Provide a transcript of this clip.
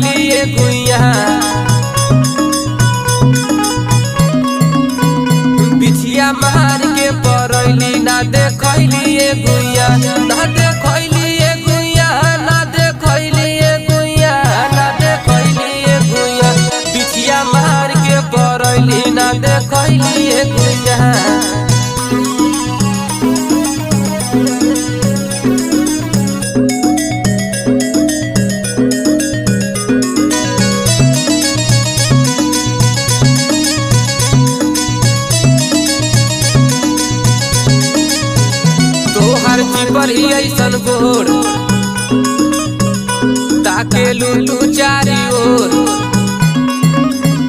देखैली गुइया बिछिया मार के परैली ना देखैली गुइया ना देखैली गुइया ना देखैली गुइया ना देखैली गुइया बिछिया मार के परैली ना देखैली गुइया। तोहर चिपर ऐसन गोर ताके लू तू चारी ओर